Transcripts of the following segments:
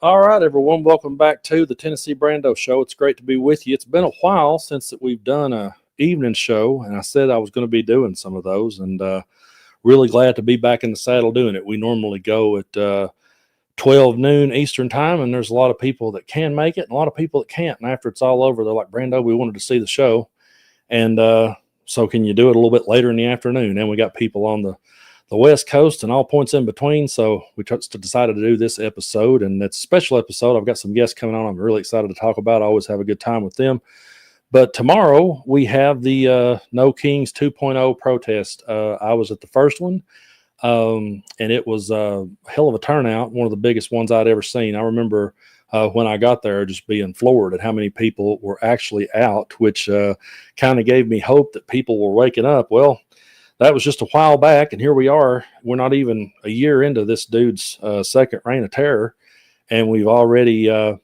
All right, everyone. Welcome back to the Tennessee Brando Show. It's great to be with you. It's been a while since that we've done a evening show, and I said I was going to be doing some of those, and really glad to be back in the saddle doing it. We normally go at 12 noon Eastern time, and there's a lot of people that can make it and a lot of people that can't. And after it's all over, they're like, Brando, we wanted to see the show. And so can you do it a little bit later in the afternoon? And we got people on the West Coast and all points in between. So we just decided to do this episode, and it's a special episode. I've got some guests coming on I'm really excited to talk about. I always have a good time with them. But tomorrow we have the No Kings 2.0 protest. I was at the first one, and it was a hell of a turnout, one of the biggest ones I'd ever seen. I remember when I got there just being floored at how many people were actually out, which kind of gave me hope that people were waking up. Well, that was just a while back, and here we are. We're not even a year into this dude's second reign of terror, and we've already we're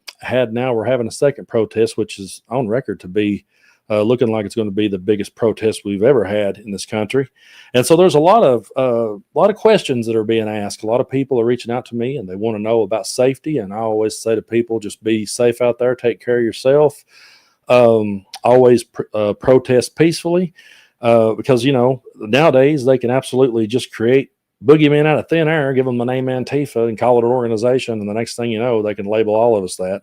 having a second protest, which is on record to be looking like it's going to be the biggest protest we've ever had in this country. And so there's a lot of questions that are being asked. A lot of people are reaching out to me, and they want to know about safety. And I always say to people, just be safe out there, take care of yourself, always protest peacefully. Because, nowadays they can absolutely just create boogeymen out of thin air, give them the name Antifa and call it an organization. And the next thing you know, they can label all of us that.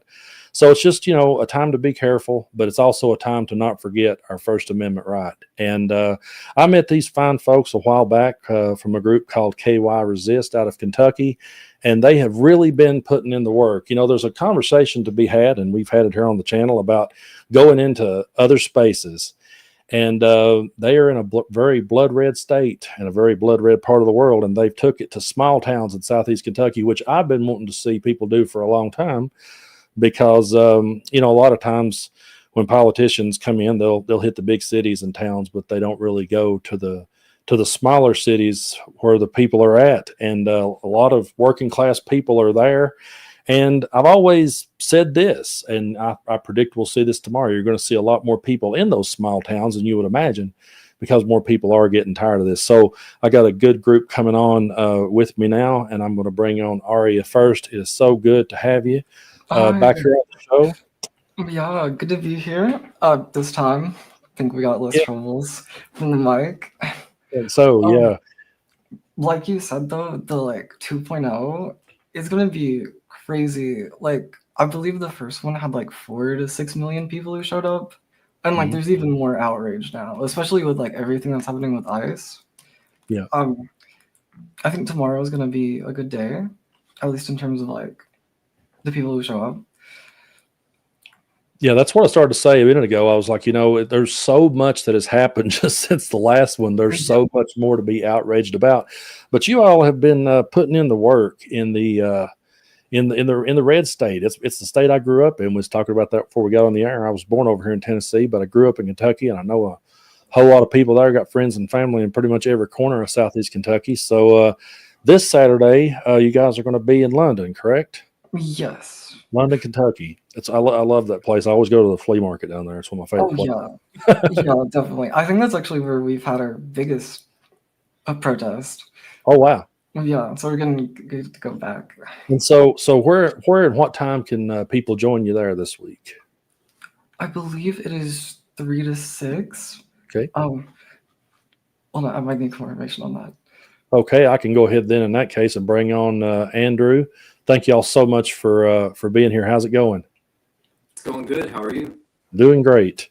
So it's just, a time to be careful, but it's also a time to not forget our First Amendment right. And I met these fine folks a while back from a group called KY Resist out of Kentucky, and they have really been putting in the work. There's a conversation to be had, and we've had it here on the channel about going into other spaces. And they are in a very blood red state and a very blood red part of the world. And they've took it to small towns in Southeast Kentucky, which I've been wanting to see people do for a long time, because, a lot of times when politicians come in, they'll hit the big cities and towns, but they don't really go to the smaller cities where the people are at. And a lot of working class people are there. And I've always said this, and I predict we'll see this tomorrow. You're going to see a lot more people in those small towns than you would imagine, because more people are getting tired of this. So I got a good group coming on with me now, and I'm going to bring on Aria first. It is so good to have you back here on the show. Yeah, good to be here. This time, I think we got less troubles from the mic. And so, yeah. Like you said, though, the 2.0 is going to be crazy. I believe the first one had 4 to 6 million people who showed up. And there's even more outrage now, especially with everything that's happening with ICE. Yeah. I think tomorrow is going to be a good day, at least in terms of the people who show up. Yeah, that's what I started to say a minute ago. I was like, there's so much that has happened just since the last one. There's so much more to be outraged about. But you all have been putting in the work in the red state. It's the state I grew up in. We was talking about that before we got on the air. I was born over here in Tennessee, but I grew up in Kentucky, and I know a whole lot of people there. Got friends and family in pretty much every corner of Southeast Kentucky. So this Saturday, you guys are going to be in London, correct? Yes. London, Kentucky. I love that place. I always go to the flea market down there. It's one of my favorite places. Yeah, definitely. I think that's actually where we've had our biggest protest. Oh, wow. Yeah, so we're going to go back. And so where and what time can people join you there this week? I believe it is 3 to 6. Okay. Hold on, I might need confirmation on that. Okay, I can go ahead then in that case and bring on Andrew. Thank you all so much for being here. How's it going? It's going good. How are you? Doing great.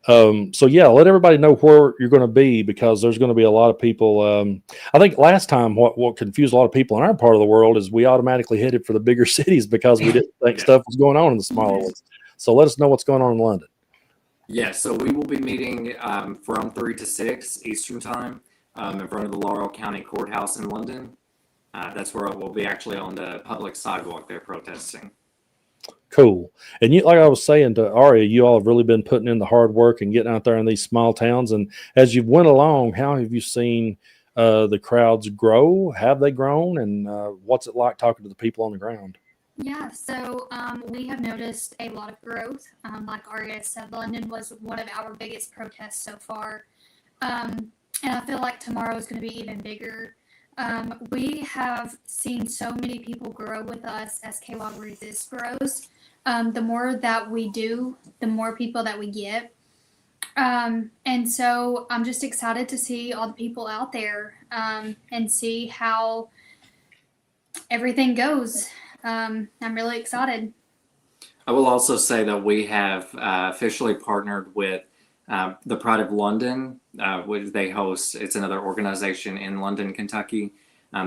So yeah, let everybody know where you're going to be, because there's going to be a lot of people. I think last time what confused a lot of people in our part of the world is we automatically headed for the bigger cities because we didn't think stuff was going on in the smaller ones. So let us know what's going on in London. Yeah, so we will be meeting from 3 to 6 Eastern time in front of the Laurel County Courthouse in London. That's where we'll be actually on the public sidewalk there protesting. Cool. And you, like I was saying to Aria, you all have really been putting in the hard work and getting out there in these small towns. And as you've went along, how have you seen the crowds grow? Have they grown? And what's it like talking to the people on the ground? Yeah, so we have noticed a lot of growth. Like Aria said, London was one of our biggest protests so far. And I feel like tomorrow is going to be even bigger. We have seen so many people grow with us as KY Resist grows. The more that we do, the more people that we get. And so I'm just excited to see all the people out there and see how everything goes. I'm really excited. I will also say that we have officially partnered with the Pride of London, which they host. It's another organization in London, Kentucky.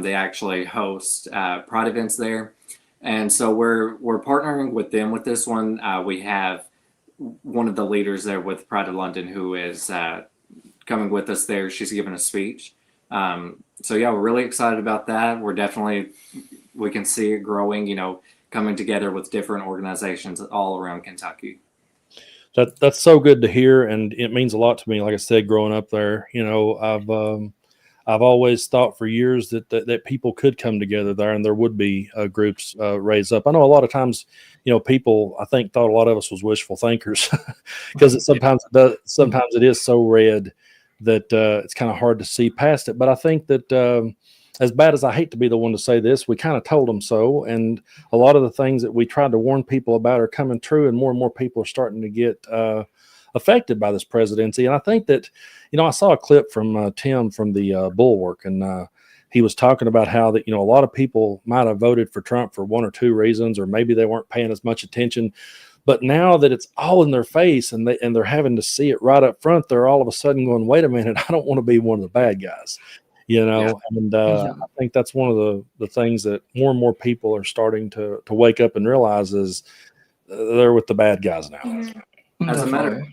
They actually host Pride events there, and so we're partnering with them with this one. We have one of the leaders there with Pride of London who is coming with us there. She's giving a speech. So yeah, we're really excited about that. We can see it growing. Coming together with different organizations all around Kentucky. That's so good to hear, and it means a lot to me. Like I said, growing up there, I've always thought for years that people could come together there, and there would be groups raised up. I know a lot of times, people I think thought a lot of us was wishful thinkers because sometimes it is so red that it's kind of hard to see past it. But I think that as bad as I hate to be the one to say this, we kind of told them so. And a lot of the things that we tried to warn people about are coming true, and more people are starting to get affected by this presidency. And I think that, I saw a clip from Tim from the Bulwark, and he was talking about how that, a lot of people might have voted for Trump for one or two reasons, or maybe they weren't paying as much attention. But now that it's all in their face and they're having to see it right up front, they're all of a sudden going, wait a minute, I don't want to be one of the bad guys. Yeah. And I think that's one of the things that more and more people are starting to wake up and realize is they're with the bad guys now. Mm-hmm. As a matter,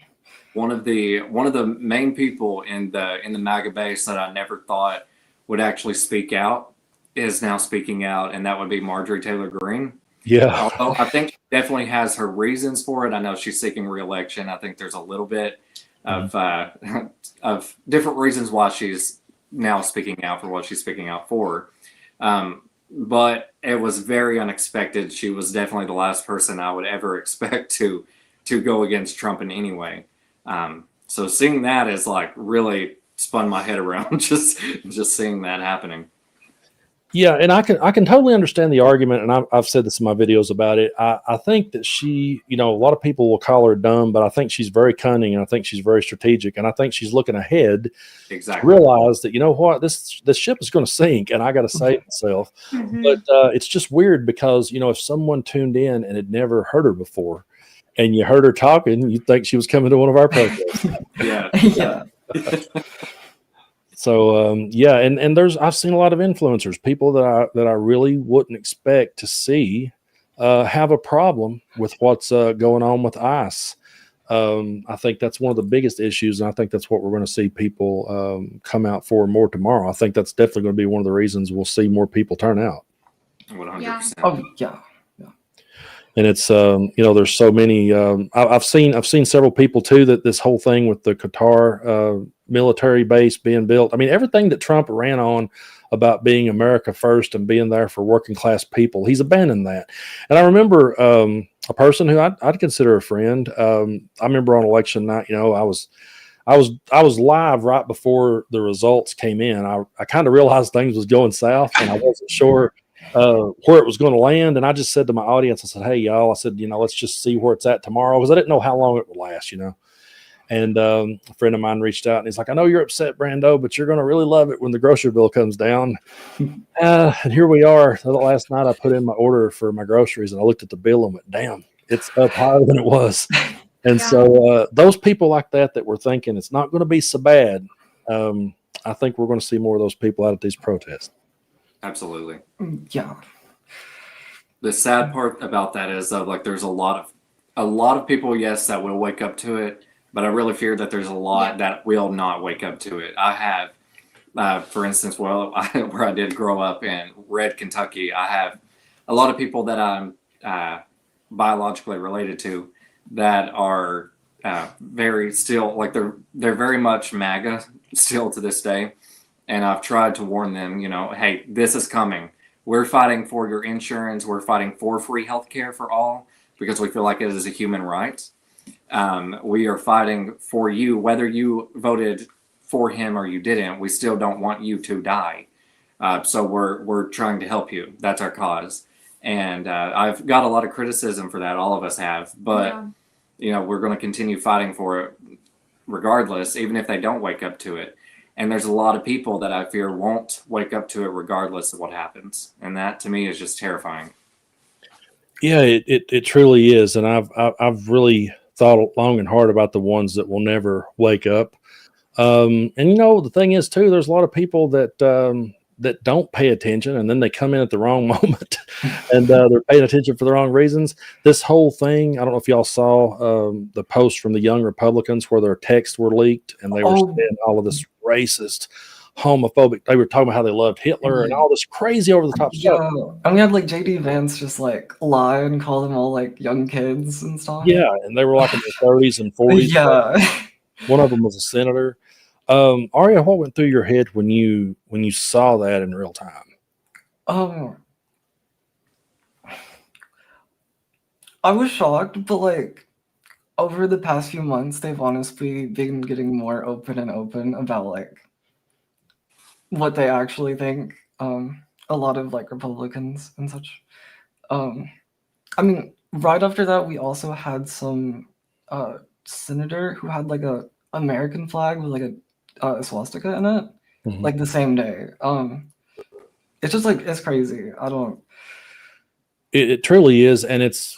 one of the main people in the MAGA base that I never thought would actually speak out is now speaking out, and that would be Marjorie Taylor Greene. Yeah. Although I think she definitely has her reasons for it. I know she's seeking re-election. I think there's a little bit of different reasons why she's now speaking out for what she's speaking out for. But it was very unexpected. She was definitely the last person I would ever expect to go against Trump in any way. So seeing that is like really spun my head around just seeing that happening. Yeah, and I can totally understand the argument, and I've said this in my videos about it. I think that she, a lot of people will call her dumb, but I think she's very cunning, and I think she's very strategic, and I think she's looking ahead to realize that, what, this ship is going to sink, and I got to save myself. Mm-hmm. But it's just weird because, if someone tuned in and had never heard her before, and you heard her talking, you'd think she was coming to one of our protests. Yeah. So and I've seen a lot of influencers, people that I really wouldn't expect to see have a problem with what's going on with ICE. I think that's one of the biggest issues, and I think that's what we're going to see people come out for more tomorrow. I think that's definitely going to be one of the reasons we'll see more people turn out. 100%. Oh yeah. And it's there's so many. I've seen several people too that this whole thing with the Qatar military base being built. I mean, everything that Trump ran on about being America first and being there for working class people, he's abandoned that. And I remember a person who I'd consider a friend. I remember on election night, I was live right before the results came in. I kind of realized things was going south, and I wasn't sure where it was going to land. And I just said to my audience, I said, hey, y'all, I said, let's just see where it's at tomorrow, because I didn't know how long it would last, And a friend of mine reached out, and he's like, I know you're upset, Brando, but you're going to really love it when the grocery bill comes down. And here we are. So last night I put in my order for my groceries, and I looked at the bill and went, damn, it's up higher than it was. And so those people like that were thinking it's not going to be so bad, I think we're going to see more of those people out at these protests. Absolutely. Yeah. The sad part about that is that there's a lot of people, yes, that will wake up to it, but I really fear that there's a lot that will not wake up to it. I have, for instance, where I did grow up in Red, Kentucky, I have a lot of people that I'm biologically related to that are very still, they're very much MAGA still to this day. And I've tried to warn them, hey, this is coming. We're fighting for your insurance. We're fighting for free healthcare for all because we feel like it is a human right. We are fighting for you, whether you voted for him or you didn't. We still don't want you to die. So we're trying to help you. That's our cause. And I've got a lot of criticism for that. All of us have, but Yeah. you know, we're going to continue fighting for it regardless, even if they don't wake up to it. And there's a lot of people that I fear won't wake up to it regardless of what happens. And that to me is just terrifying. Yeah, it truly is, and I've really thought long and hard about the ones that will never wake up. And you know, the thing is too, there's a lot of people that don't pay attention, and then they come in at the wrong moment, and they're paying attention for the wrong reasons. This whole thing, I don't know if y'all saw the post from the Young Republicans where their texts were leaked, and they were Oh, saying all of this racist, homophobic. They were talking about how they loved Hitler and all this crazy over the top stuff. yeah. And we had like JD Vance just like lie and call them all like young kids and stuff. Yeah, and they were like in their 30s and 40s. Yeah. One of them was a senator. Aria, what went through your head when you saw that in real time? Um, I was shocked, but like over the past few months, they've honestly been getting more open and open about like what they actually think. A lot of like Republicans and such. I mean, right after that, we also had some senator who had like a American flag with like a swastika in it, Mhm. like the same day. It's just like it's crazy. I don't. It truly is, and it's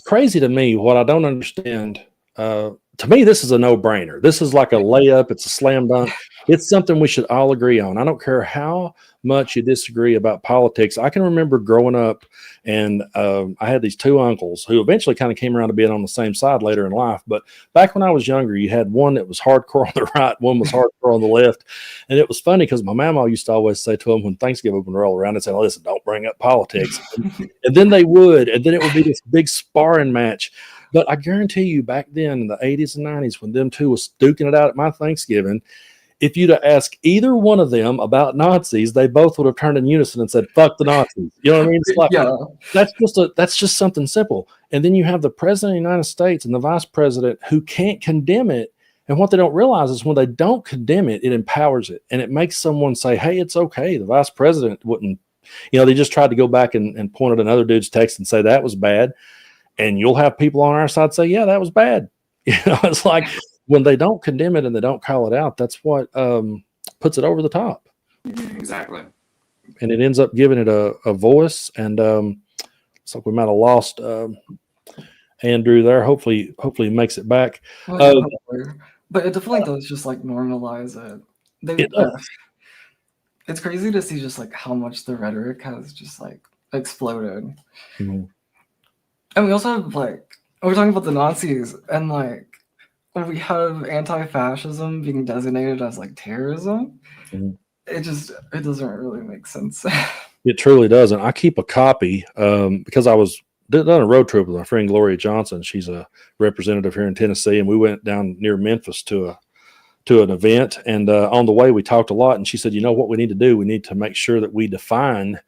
crazy to me. What I don't understand, to me, this is a no-brainer. This is like a layup. It's a slam dunk. It's something we should all agree on. I don't care how much you disagree about politics. I can remember growing up, and I had these two uncles who eventually kind of came around to being on the same side later in life. But back when I was younger, you had one that was hardcore on the right, one was hardcore on the left. And it was funny because my mama used to always say to them when Thanksgiving would roll around and say, listen, don't bring up politics. And then they would, and then it would be this big sparring match. But I guarantee you, back then in the 80s and 90s, when them two was duking it out at my Thanksgiving, if you'd have asked either one of them about Nazis, they both would have turned in unison and said, "Fuck the Nazis." You know what I mean? It's like, Yeah, that's just something simple. And then you have the president of the United States and the vice president who can't condemn it. And what they don't realize is when they don't condemn it, it empowers it, and it makes someone say, "Hey, it's okay." The vice president wouldn't. They just tried to go back and point at another dude's text and say that was bad. And you'll have people on our side say, yeah, that was bad. It's like when they don't condemn it and they don't call it out, that's what puts it over the top. Exactly. And it ends up giving it a voice. And it's like we might have lost Andrew there. Hopefully he makes it back. well, but it definitely does just like normalize it. It's crazy to see just like how much the rhetoric has just like exploded. Mhm. And we also have like we're talking about the Nazis and like we have anti-fascism being designated as like terrorism. Mhm. It doesn't really make sense. It truly doesn't. I keep a copy because I was done a road trip with my friend Gloria Johnson. She's a representative here in Tennessee, and we went down near Memphis to an event. And on the way, we talked a lot. And she said, "You know what we need to do? We need to make sure that we define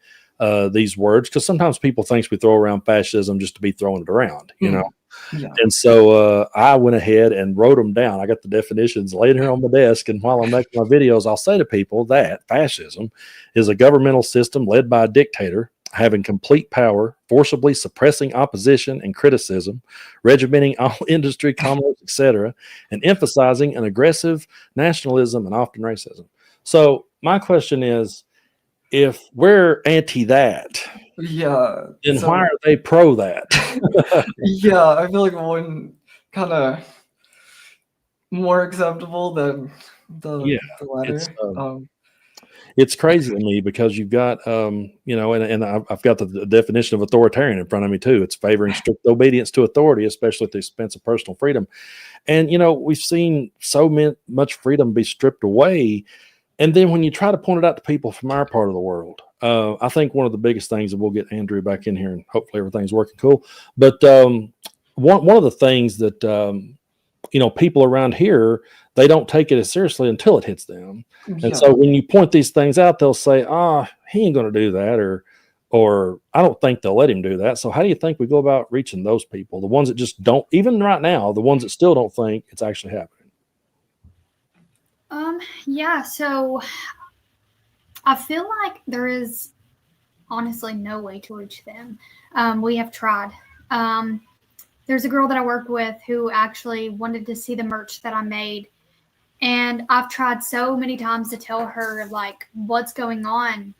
these words, because sometimes people think we throw around fascism just to be throwing it around, you know." Yeah. And so I went ahead and wrote them down. I got the definitions laid here on my desk. And while I'm making my videos, I'll say to people that fascism is a governmental system led by a dictator having complete power, forcibly suppressing opposition and criticism, regimenting all industry, commerce, etc., and emphasizing an aggressive nationalism and often racism. So my question is, if we're anti that, Yeah. then So, why are they pro that? yeah, I feel like one kind of more acceptable than Yeah, the latter. It's crazy to me because you've got, and I've got the definition of authoritarian in front of me too. It's favoring strict obedience to authority, especially at the expense of personal freedom. And, we've seen so much freedom be stripped away. And then when you try to point it out to people from our part of the world, I think one of the biggest things, and we'll get Andrew back in here and hopefully everything's working cool. But one of the things that, people around here, they don't take it as seriously until it hits them. Yeah. And so when you point these things out, they'll say, he ain't going to do that. Or I don't think they'll let him do that. So how do you think we go about reaching those people? The ones that just don't, even right now, the ones that still don't think it's actually happening. Yeah, so I feel like there is honestly no way to reach them. We have tried. There's a girl that I work with who actually wanted to see the merch that I made. And I've tried so many times to tell her like what's going on.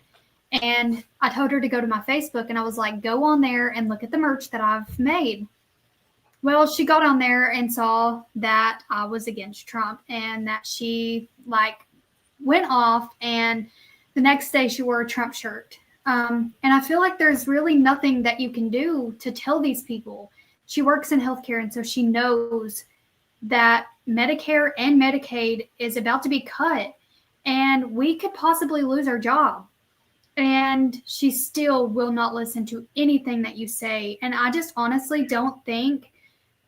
And I told her to go to my Facebook and I was like, go on there and look at the merch that I've made. Well, she got on there and saw that I was against Trump and that she like went off, and the next day she wore a Trump shirt. And I feel like there's really nothing that you can do to tell these people. She works in healthcare, and so she knows that Medicare and Medicaid is about to be cut, and we could possibly lose our job. And she still will not listen to anything that you say. And I just honestly don't think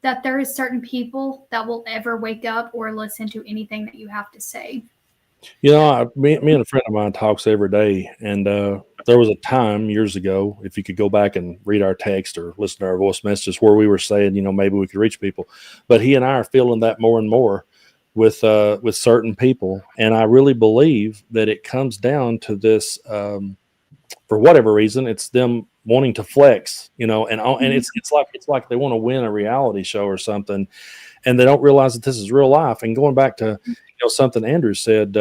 that there is certain people that will ever wake up or listen to anything that you have to say. You know, me and a friend of mine talks every day, and there was a time years ago, if you could go back and read our text or listen to our voice messages, where we were saying, you know, maybe we could reach people. But he and I are feeling that more and more with certain people, and I really believe that it comes down to this. For whatever reason, it's them wanting to flex, you know, and it's like they want to win a reality show or something, and they don't realize that this is real life. And going back to something Andrew said,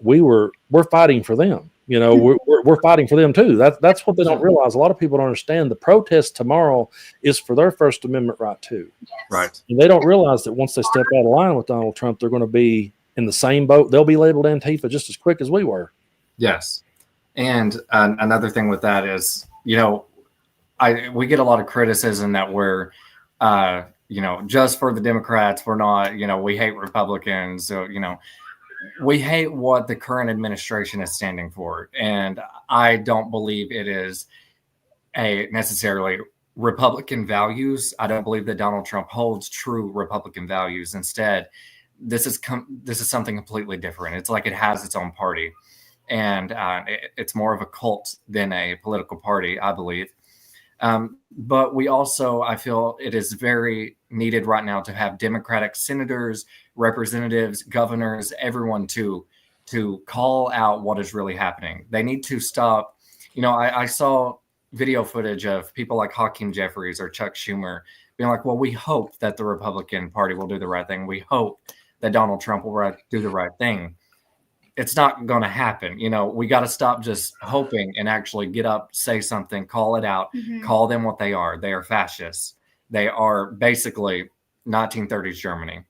we're fighting for them. You know, we're fighting for them too. That's what they don't realize. A lot of people don't understand. The protest tomorrow is for their First Amendment right too. Right. And they don't realize that once they step out of line with Donald Trump, they're going to be in the same boat. They'll be labeled Antifa just as quick as we were. Yes. And another thing with that is, you know, we get a lot of criticism that we're, you know, just for the Democrats, we're not, you know, we hate Republicans. So, you know, we hate what the current administration is standing for. And I don't believe it is necessarily Republican values. I don't believe that Donald Trump holds true Republican values. Instead, this is something completely different. It's like it has its own party. And it's more of a cult than a political party, I believe. But we also, I feel it is very needed right now to have Democratic senators, representatives, governors, everyone to call out what is really happening. They need to stop. You know, I saw video footage of people like Hakeem Jeffries or Chuck Schumer being like, well, we hope that the Republican Party will do the right thing. We hope that Donald Trump will do the right thing. It's not going to happen. You know, we got to stop just hoping and actually get up, say something, call it out, call them what they are. They are fascists. They are basically 1930s Germany.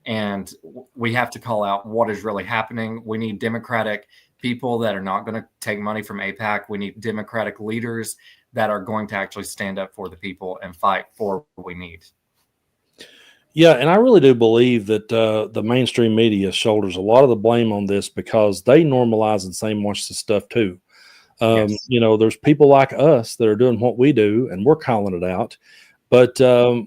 And we have to call out what is really happening. We need Democratic people that are not going to take money from AIPAC. We need Democratic leaders that are going to actually stand up for the people and fight for what we need. Yeah, and I really do believe that the mainstream media shoulders a lot of the blame on this because they normalize and same watch this stuff too. Yes. You know, there's people like us that are doing what we do, and we're calling it out. But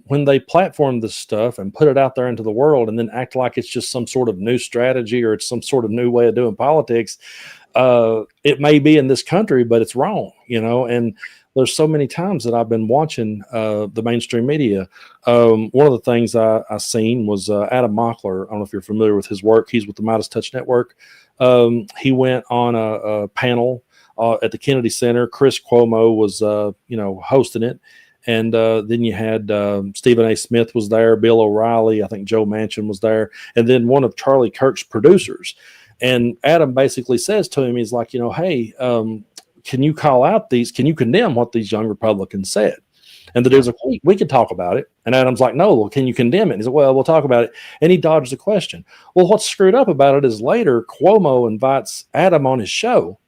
when they platform this stuff and put it out there into the world and then act like it's just some sort of new strategy or it's some sort of new way of doing politics, it may be in this country, but it's wrong, you know, and there's so many times that I've been watching the mainstream media. One of the things I seen was Adam Mockler. I don't know if you're familiar with his work. He's with the Midas Touch Network. He went on a panel at the Kennedy Center. Chris Cuomo was, hosting it. And then you had Stephen A. Smith was there, Bill O'Reilly, I think Joe Manchin was there, and then one of Charlie Kirk's producers. And Adam basically says to him, he's like, hey, can you call out can you condemn what these young Republicans said? And the dude's like, we could talk about it. And Adam's like, no, well, can you condemn it? And he's like, well, we'll talk about it. And he dodged the question. Well, what's screwed up about it is later Cuomo invites Adam on his show.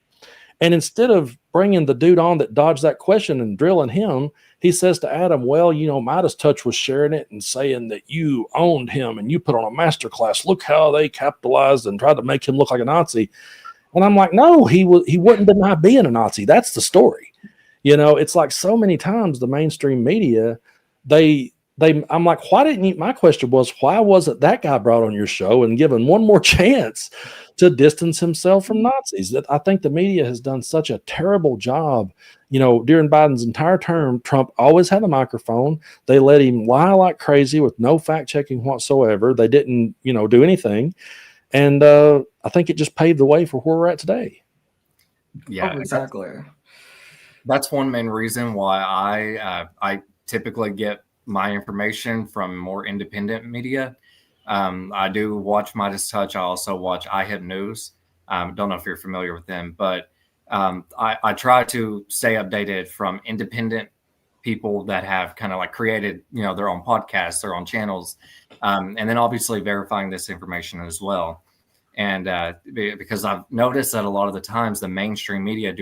And instead of bringing the dude on that dodged that question and drilling him, he says to Adam, well, Midas Touch was sharing it and saying that you owned him and you put on a masterclass. Look how they capitalized and tried to make him look like a Nazi. And I'm like, no, he wouldn't deny being a Nazi. That's the story. It's like so many times the mainstream media, I'm like, why didn't you? My question was, why wasn't that guy brought on your show and given one more chance to distance himself from Nazis? That I think the media has done such a terrible job. During Biden's entire term, Trump always had a microphone. They let him lie like crazy with no fact checking whatsoever. They didn't, do anything. And I think it just paved the way for where we're at today. Yeah, Oh, exactly. that's one main reason why I typically get my information from more independent media. I do watch Midas Touch. I also watch iHit News. Don't know if you're familiar with them, but I try to stay updated from independent people that have kind of like created, their own podcasts, their own channels, and then obviously verifying this information as well. And because I've noticed that a lot of the times the mainstream media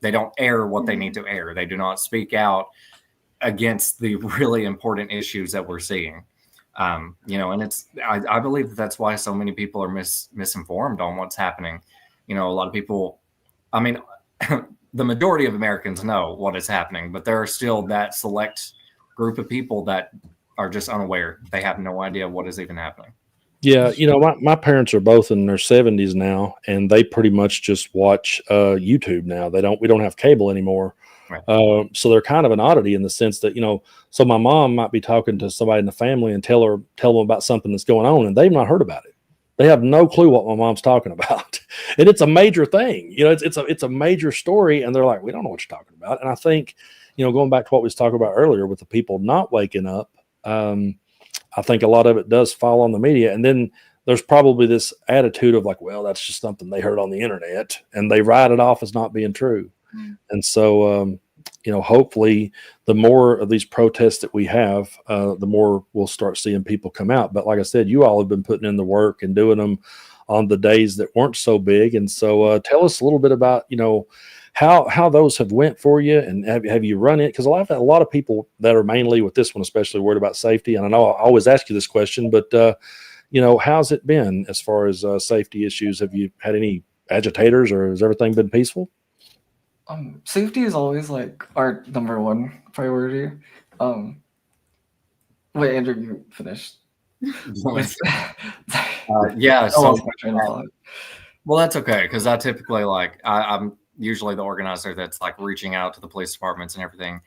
they don't air what they need to air. They do not speak out against the really important issues that we're seeing. And I believe that's why so many people are misinformed on what's happening. A lot of people, I mean, the majority of Americans know what is happening, but there are still that select group of people that are just unaware. They have no idea what is even happening. Yeah, my parents are both in their 70s now, and they pretty much just watch YouTube now. We don't have cable anymore. Right. So they're kind of an oddity in the sense that, so my mom might be talking to somebody in the family and tell them about something that's going on, and they've not heard about it. They have no clue what my mom's talking about. And it's a major thing. It's a major story, and they're like, we don't know what you're talking about. And I think, going back to what we was talking about earlier with the people not waking up, I think a lot of it does fall on the media. And then there's probably this attitude of like, well, that's just something they heard on the internet, and they write it off as not being true. And so, hopefully the more of these protests that we have, the more we'll start seeing people come out. But like I said, you all have been putting in the work and doing them on the days that weren't so big. And so tell us a little bit about, how those have went for you, and have you run it? Because a lot of people that are mainly with this one, especially worried about safety. And I know I always ask you this question, but how's it been as far as safety issues? Have you had any agitators, or has everything been peaceful? Safety is always like our number one priority. Wait, Andrew, you finished? Yeah. I So, lost my train of thought. well, that's okay, because I typically I'm usually the organizer that's like reaching out to the police departments and everything.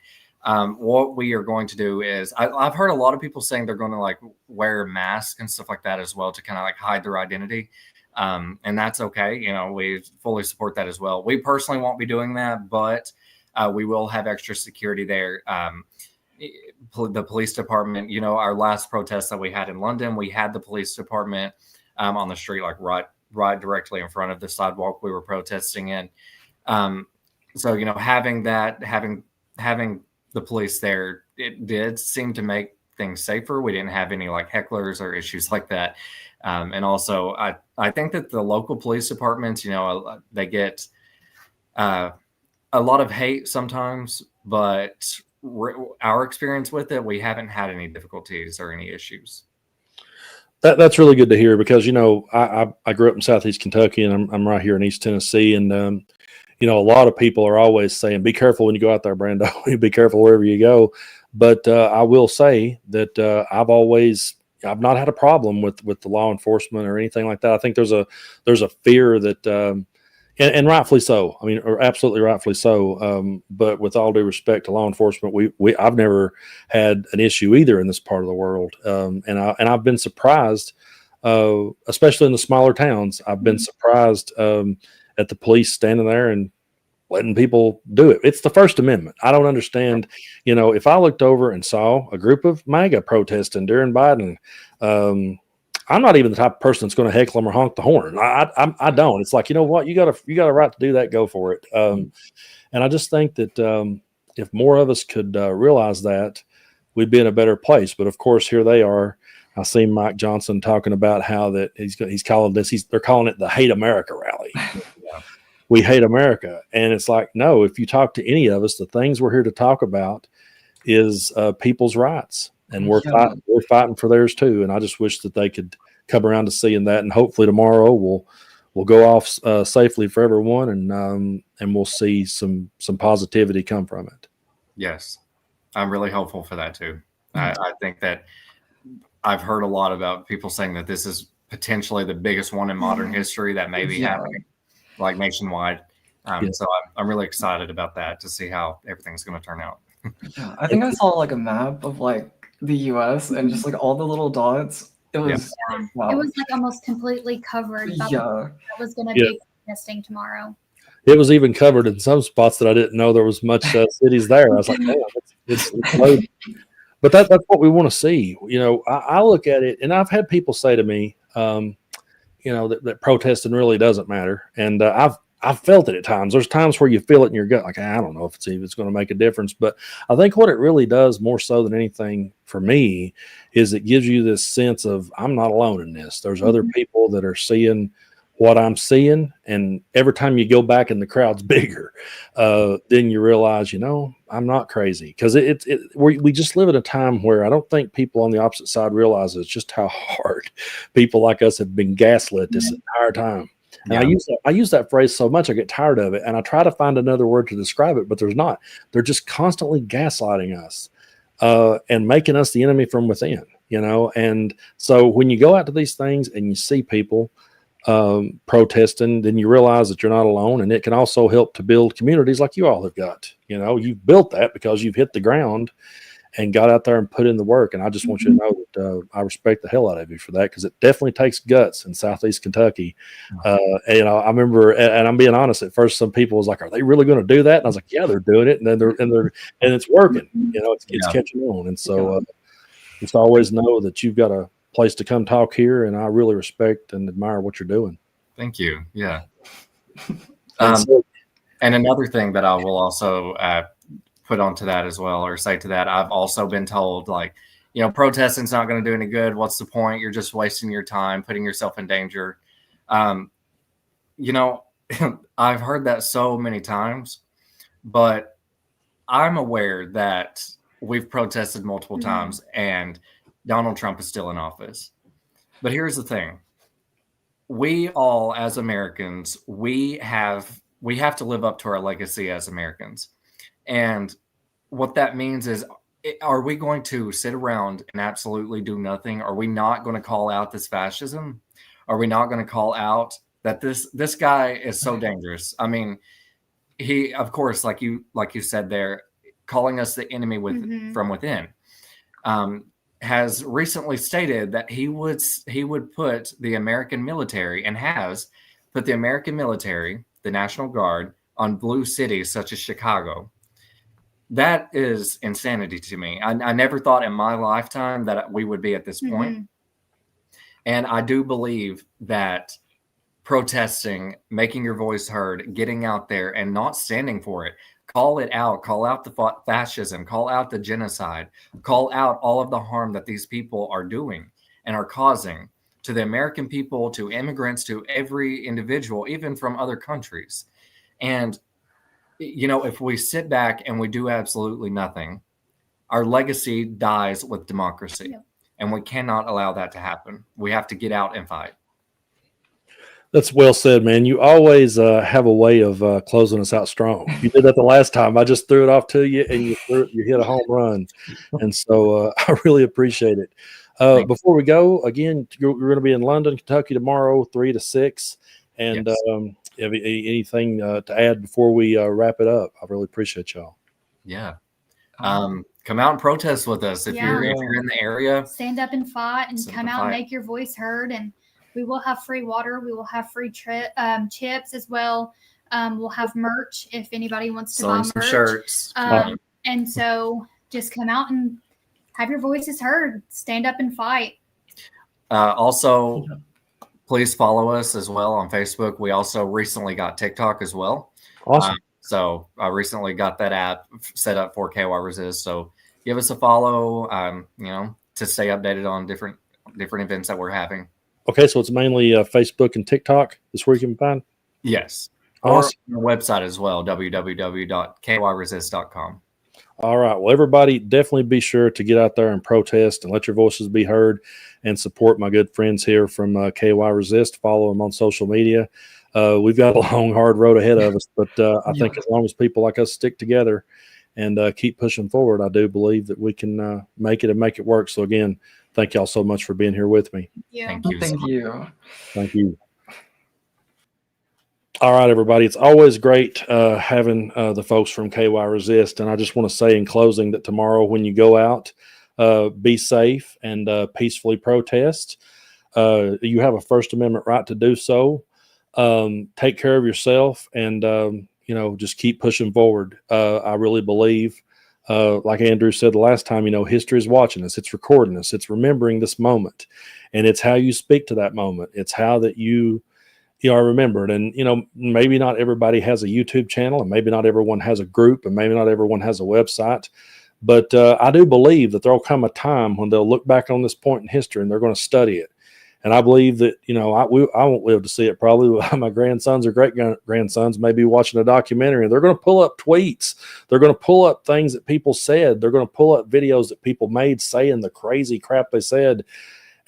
What we are going to do is I've heard a lot of people saying they're going to like wear masks and stuff like that as well to kind of like hide their identity. And that's okay. We fully support that as well. We personally won't be doing that, but we will have extra security there. The police department, our last protest that we had in London, we had the police department on the street, like right directly in front of the sidewalk we were protesting in. So, having the police there, it did seem to make things safer. We didn't have any like hecklers or issues like that. And also, I think that the local police departments, they get a lot of hate sometimes, but our experience with it, we haven't had any difficulties or any issues. That's really good to hear, because I grew up in Southeast Kentucky, and I'm right here in East Tennessee, and a lot of people are always saying, "Be careful when you go out there, Brando. Be careful wherever you go." But I will say that I've not had a problem with the law enforcement or anything like that. I think there's a fear that, and rightfully so. I mean, or absolutely rightfully so. But with all due respect to law enforcement, I've never had an issue either in this part of the world. And I've been surprised, especially in the smaller towns. I've been surprised at the police standing there and letting people do it. It's the First Amendment. I don't understand. If I looked over and saw a group of MAGA protesting during Biden, I'm not even the type of person that's going to heckle them or honk the horn. I don't. It's like, you know what? You got a right to do that. Go for it. And I just think that if more of us could realize that, we'd be in a better place. But of course, here they are. I seen Mike Johnson talking about how that he's calling this. They're calling it the Hate America rally. We hate America. And it's like, no, if you talk to any of us, the things we're here to talk about is people's rights. And we're fighting for theirs too. And I just wish that they could come around to seeing that. And hopefully tomorrow we'll go off safely for everyone, and we'll see some positivity come from it. Yes, I'm really hopeful for that too. I think that I've heard a lot about people saying that this is potentially the biggest one in modern history that may be happening, like nationwide. So I'm really excited about that, to see how everything's going to turn out. Yeah, I think I saw like a map of like the US and just like all the little dots. It was wow. It was like almost completely covered. That was going to be protesting tomorrow. It was even covered in some spots that I didn't know there was much cities there. I was like, damn, it's loaded. But that's what we want to see. You know, I look at it, and I've had people say to me, you know, that protesting really doesn't matter. And I've felt it at times. There's times where you feel it in your gut, like, I don't know if it's going to make a difference. But I think what it really does, more so than anything for me, is it gives you this sense of I'm not alone in this. There's other people that are seeing what I'm seeing, and every time you go back and the crowd's bigger, then you realize, you know, I'm not crazy, because we just live in a time where I don't think people on the opposite side realizes just how hard people like us have been gaslit this entire time. And I use that phrase so much I get tired of it, and I try to find another word to describe it, but there's not. They're just constantly gaslighting us and making us the enemy from within, you know. And so when you go out to these things and you see people protesting, then you realize that you're not alone, and it can also help to build communities like you all have got. You know, you've built that because you've hit the ground and got out there and put in the work. And I just want you to know that I respect the hell out of you for that, because it definitely takes guts in Southeast Kentucky. And, you know, I remember, and I'm being honest, at first some people was like, "Are they really going to do that?" And I was like, "Yeah, they're doing it, and then it's working. You know, it's catching on." And so just always know that you've got a place to come talk here, and I really respect and admire what you're doing. Thank you. Yeah. And another thing that I will also put onto that as well, or say to that, I've also been told, like, you know, protesting's not going to do any good. What's the point? You're just wasting your time, putting yourself in danger. You know, I've heard that so many times, but I'm aware that we've protested multiple times and Donald Trump is still in office. But here's the thing. We all, as Americans, we have to live up to our legacy as Americans. And what that means is, are we going to sit around and absolutely do nothing? Are we not going to call out this fascism? Are we not going to call out that this guy is so dangerous? I mean, he, of course, like you said there, calling us the enemy from within, has recently stated that he would put the American military, and has put the American military, the National Guard, on blue cities such as Chicago. That is insanity to me. I never thought in my lifetime that we would be at this point. And I do believe that protesting, making your voice heard, getting out there and not standing for it, call it out, call out the fascism, call out the genocide, call out all of the harm that these people are doing and are causing to the American people, to immigrants, to every individual, even from other countries. And you know, if we sit back and we do absolutely nothing, our legacy dies with democracy. And we cannot allow that to happen. We have to get out and fight. That's well said, man. You always have a way of closing us out strong. You did that the last time. I just threw it off to you, and you hit a home run. And so I really appreciate it. Before we go, again, you're going to be in London, Kentucky tomorrow, 3 to 6. And anything to add before we wrap it up? I really appreciate y'all. Yeah. Come out and protest with us if you're in the area. Stand up and fight, and come out and make your voice heard. And we will have free water. We will have free chips as well. We'll have merch if anybody wants to buy merch. Some shirts. And so just come out and have your voices heard. Stand up and fight. Also, please follow us as well on Facebook. We also recently got TikTok as well. Awesome. So I recently got that app set up for KY Resist. So give us a follow, you know, to stay updated on different events that we're having. Okay, so it's mainly Facebook and TikTok. That's where you can find. Yes. Awesome. Or on the website as well, www.kyresist.com. All right. Well, everybody, definitely be sure to get out there and protest and let your voices be heard, and support my good friends here from KY Resist. Follow them on social media. We've got a long, hard road ahead of us, but I think as long as people like us stick together and keep pushing forward, I do believe that we can make it and make it work. So again, thank y'all so much for being here with me. Thank you. Thank you. All right, everybody. It's always great having the folks from KY Resist. And I just want to say in closing that tomorrow when you go out, be safe and peacefully protest. You have a First Amendment right to do so. take care of yourself, and just keep pushing forward. I really believe, like Andrew said the last time, history is watching us. It's recording us. It's remembering this moment, and it's how you speak to that moment. It's how that you are remembered. And maybe not everybody has a YouTube channel, and maybe not everyone has a group, and maybe not everyone has a website. But I do believe that there'll come a time when they'll look back on this point in history and they're going to study it. And I believe that, I won't live to see it probably. My grandsons or great grandsons may be watching a documentary, and they're going to pull up tweets. They're going to pull up things that people said. They're going to pull up videos that people made saying the crazy crap they said.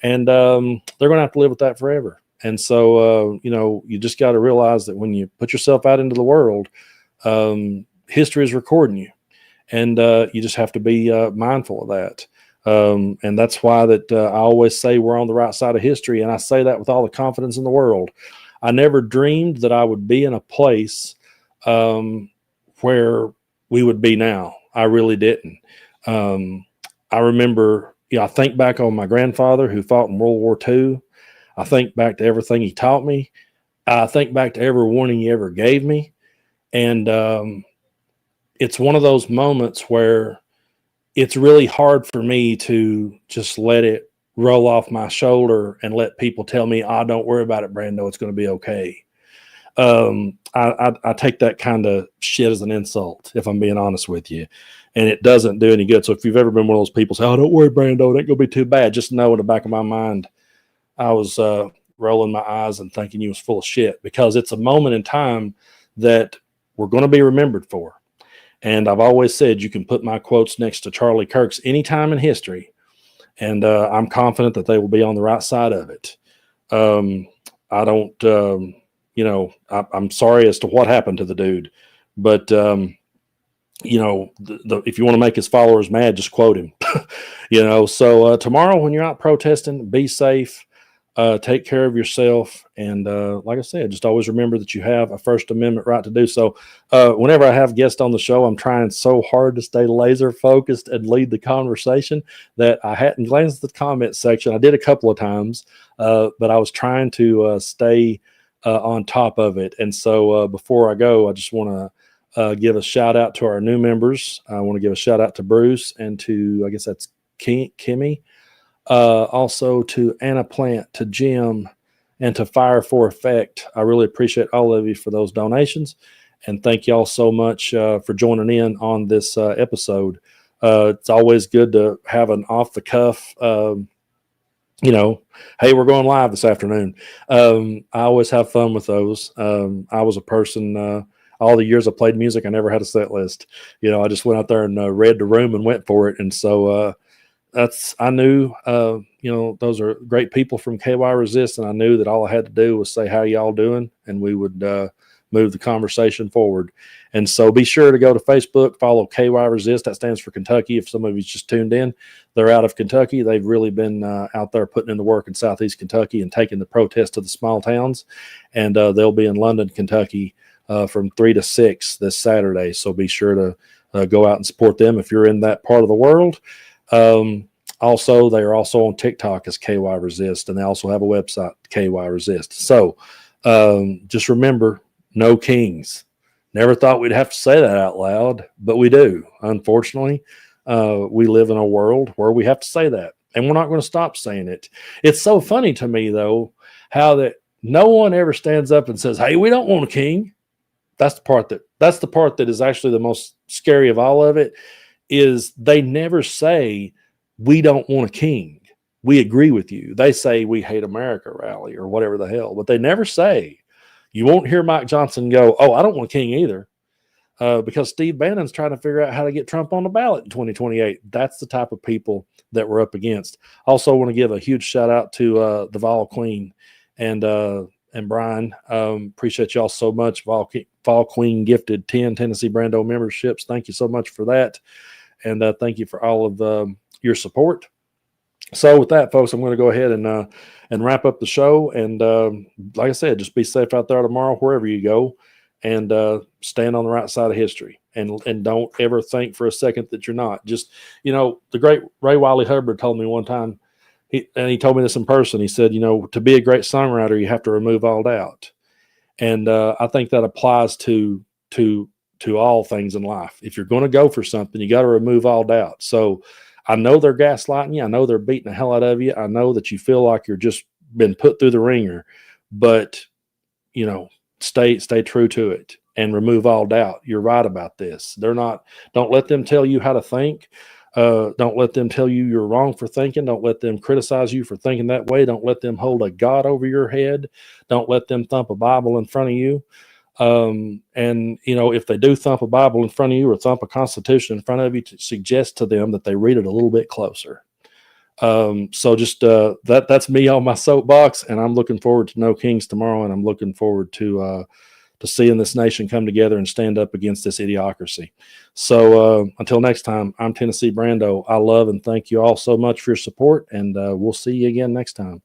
And they're going to have to live with that forever. And so, you just got to realize that when you put yourself out into the world, history is recording you. And you just have to be mindful of that. And that's why that I always say we're on the right side of history. And I say that with all the confidence in the world. I never dreamed that I would be in a place where we would be now. I really didn't. I remember, I think back on my grandfather who fought in World War II. I think back to everything he taught me. I think back to every warning he ever gave me. And it's one of those moments where it's really hard for me to just let it roll off my shoulder and let people tell me, don't worry about it, Brando, it's going to be okay. I take that kind of shit as an insult, if I'm being honest with you. And it doesn't do any good. So if you've ever been one of those people say, don't worry, Brando, it ain't going to be too bad, just know in the back of my mind, I was rolling my eyes and thinking you was full of shit, because it's a moment in time that we're going to be remembered for. And I've always said you can put my quotes next to Charlie Kirk's anytime in history, and I'm confident that they will be on the right side of it. I don't, I'm sorry as to what happened to the dude, but if you want to make his followers mad, just quote him. So tomorrow when you're out protesting, be safe. Take care of yourself. And like I said, just always remember that you have a First Amendment right to do so. Whenever I have guests on the show, I'm trying so hard to stay laser focused and lead the conversation that I hadn't glanced at the comment section. I did a couple of times, but I was trying to stay on top of it. And so before I go, I just want to give a shout out to our new members. I want to give a shout out to Bruce and to, I guess that's Kimmy. Also to Anna Plant, to Jim, and to Fire for Effect. I really appreciate all of you for those donations, and thank y'all so much for joining in on this episode. It's always good to have an off the cuff, hey, we're going live this afternoon. I always have fun with those. I was a person, all the years I played music, I never had a set list. I just went out there and read the room and went for it. And so, I knew, those are great people from KY Resist, and I knew that all I had to do was say, how y'all doing? And we would move the conversation forward. And so be sure to go to Facebook, follow KY Resist. That stands for Kentucky. If some of you just tuned in, they're out of Kentucky. They've really been out there putting in the work in Southeast Kentucky and taking the protest to the small towns. And they'll be in London, Kentucky from 3 to 6 this Saturday. So be sure to go out and support them if you're in that part of the world. Also, they are also on TikTok as KY Resist, and they also have a website, KY Resist. So just remember, no kings. Never thought we'd have to say that out loud, but we do. Unfortunately, we live in a world where we have to say that, and we're not going to stop saying it. It's so funny to me, though, how that no one ever stands up and says, hey, we don't want a king. That's the part that is actually the most scary of all of it. Is they never say, we don't want a king. We agree with you. They say we hate America rally or whatever the hell, but they never say, you won't hear Mike Johnson go, I don't want a king either. Because Steve Bannon's trying to figure out how to get Trump on the ballot in 2028. That's the type of people that we're up against. Also want to give a huge shout out to the Vol Queen and Brian. Appreciate y'all so much. Vol Queen gifted 10 Tennessee Brando memberships. Thank you so much for that. And thank you for all of your support. So with that, folks, I'm going to go ahead and wrap up the show. And like I said, just be safe out there tomorrow, wherever you go, and stand on the right side of history. And don't ever think for a second that you're not. Just, the great Ray Wiley Hubbard told me one time, he told me this in person. He said, to be a great songwriter, you have to remove all doubt. And I think that applies to all things in life. If you're going to go for something, you got to remove all doubt. So I know they're gaslighting you. I know they're beating the hell out of you. I know that you feel like you're just been put through the ringer, but you know, stay true to it and remove all doubt. You're right about this. Don't let them tell you how to think. Don't let them tell you you're wrong for thinking. Don't let them criticize you for thinking that way. Don't let them hold a God over your head. Don't let them thump a Bible in front of you. And you know, if they do thump a Bible in front of you or thump a Constitution in front of you, to suggest to them that they read it a little bit closer. So just that's me on my soapbox, and I'm looking forward to No Kings tomorrow, and I'm looking forward to seeing this nation come together and stand up against this idiocracy. So until next time, I'm Tennessee Brando. I love and thank you all so much for your support, and we'll see you again next time.